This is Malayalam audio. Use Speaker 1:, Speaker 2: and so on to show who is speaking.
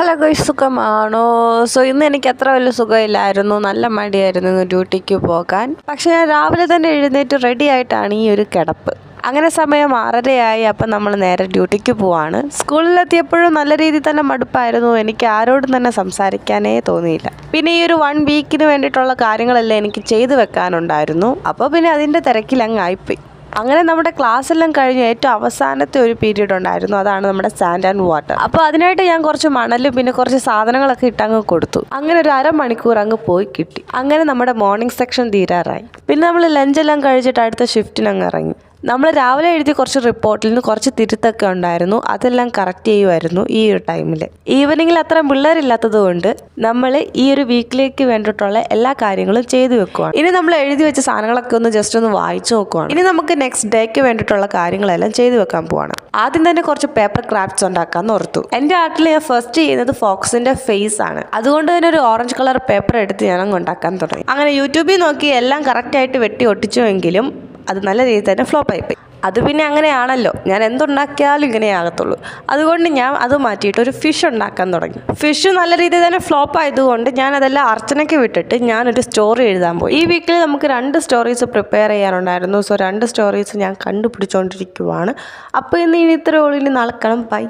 Speaker 1: ഹലോ ഗൈസ്, സുഖമാണോ? ഇന്ന് എനിക്ക് അത്ര വലിയ സുഖമില്ലായിരുന്നു. നല്ല മടിയായിരുന്നു ഇന്ന് ഡ്യൂട്ടിക്ക് പോകാൻ. പക്ഷേ ഞാൻ രാവിലെ തന്നെ എഴുന്നേറ്റ് റെഡി ആയിട്ടാണ് ഈ ഒരു കിടപ്പ്. അങ്ങനെ സമയം 6:30 അപ്പം നമ്മൾ നേരെ ഡ്യൂട്ടിക്ക് പോവാണ്. സ്കൂളിലെത്തിയപ്പോഴും നല്ല രീതിയിൽ തന്നെ മടുപ്പായിരുന്നു. എനിക്ക് ആരോടും തന്നെ സംസാരിക്കാനേ തോന്നിയില്ല. പിന്നെ ഈ ഒരു 1 വീക്കിന് വേണ്ടിയിട്ടുള്ള കാര്യങ്ങളെല്ലാം എനിക്ക് ചെയ്തു വെക്കാനുണ്ടായിരുന്നു. അപ്പോൾ പിന്നെ അതിൻ്റെ തിരക്കിലങ്ങ് ആയിപ്പോയി. അങ്ങനെ നമ്മുടെ ക്ലാസ്സെല്ലാം കഴിഞ്ഞ് ഏറ്റവും അവസാനത്തെ ഒരു പീരീഡ് ഉണ്ടായിരുന്നു. അതാണ് നമ്മുടെ സാൻഡ് ആൻഡ് വാട്ടർ. അപ്പോൾ അതിനായിട്ട് ഞാൻ കുറച്ച് മണലും പിന്നെ കുറച്ച് സാധനങ്ങളൊക്കെ ഇട്ടങ്ങ് കൊടുത്തു. അങ്ങനെ ഒരു അരമണിക്കൂർ അങ്ങ് പോയി കിട്ടി. അങ്ങനെ നമ്മുടെ മോർണിംഗ് സെക്ഷൻ തീരാറായി. പിന്നെ നമ്മൾ ലഞ്ചെല്ലാം കഴിച്ചിട്ട് അടുത്ത ഷിഫ്റ്റിന് അങ്ങ് ഇറങ്ങി. നമ്മൾ രാവിലെ എഴുതിയ കുറച്ച് റിപ്പോർട്ടിൽ നിന്ന് കുറച്ച് തിരുത്തൊക്കെ ഉണ്ടായിരുന്നു. അതെല്ലാം കറക്റ്റ് ചെയ്യുമായിരുന്നു ഈ ഒരു ടൈമിൽ. ഈവനിങ്ങിൽ അത്ര പിള്ളേരില്ലാത്തത് കൊണ്ട് നമ്മൾ ഈ ഒരു വീക്കിലേക്ക് വേണ്ടിയിട്ടുള്ള എല്ലാ കാര്യങ്ങളും ചെയ്തു വെക്കുവാണ്. ഇനി നമ്മൾ എഴുതി വെച്ച സാധനങ്ങളൊക്കെ ഒന്ന് ജസ്റ്റ് ഒന്ന് വായിച്ചു നോക്കുവാണ്. ഇനി നമുക്ക് നെക്സ്റ്റ് ഡേക്ക് വേണ്ടിയിട്ടുള്ള കാര്യങ്ങളെല്ലാം ചെയ്തു വെക്കാൻ പോവാണ്. ആദ്യം തന്നെ കുറച്ച് പേപ്പർ ക്രാഫ്റ്റ്സ് ഉണ്ടാക്കാമെന്ന് ഓർത്തു. എൻ്റെ ആർട്ടിൽ ഞാൻ ഫസ്റ്റ് ചെയ്യുന്നത് ഫോക്സിന്റെ ഫേസ് ആണ്. അതുകൊണ്ട് തന്നെ ഒരു ഓറഞ്ച് കളർ പേപ്പർ എടുത്ത് ഞാൻ അങ്ങ് ഉണ്ടാക്കാൻ തുടങ്ങി. അങ്ങനെ യൂട്യൂബിൽ നോക്കി എല്ലാം കറക്റ്റായിട്ട് വെട്ടി ഒട്ടിച്ചുവെങ്കിലും അത് നല്ല രീതിയിൽ തന്നെ ഫ്ലോപ്പ് ആയിപ്പോയി. അത് പിന്നെ അങ്ങനെയാണല്ലോ, ഞാൻ എന്തുണ്ടാക്കിയാലും ഇങ്ങനെയാകത്തുള്ളൂ. അതുകൊണ്ട് ഞാൻ അത് മാറ്റിയിട്ട് ഒരു ഫിഷ് ഉണ്ടാക്കാൻ തുടങ്ങി. ഫിഷ് നല്ല രീതിയിൽ തന്നെ ഫ്ലോപ്പ് ആയതുകൊണ്ട് ഞാൻ അതെല്ലാം അർച്ചനയ്ക്ക് വിട്ടിട്ട് ഞാനൊരു സ്റ്റോറി എഴുതാൻ പോയി. ഈ വീക്കിൽ നമുക്ക് 2 സ്റ്റോറീസ് പ്രിപ്പയർ ചെയ്യാനുണ്ടായിരുന്നു. 2 സ്റ്റോറീസ് ഞാൻ കണ്ടുപിടിച്ചുകൊണ്ടിരിക്കുവാണ്. അപ്പോൾ ഇന്ന് ഇത്രയേ ഉള്ളൂ. ഇനി നാളെ കാണാം. ബൈ.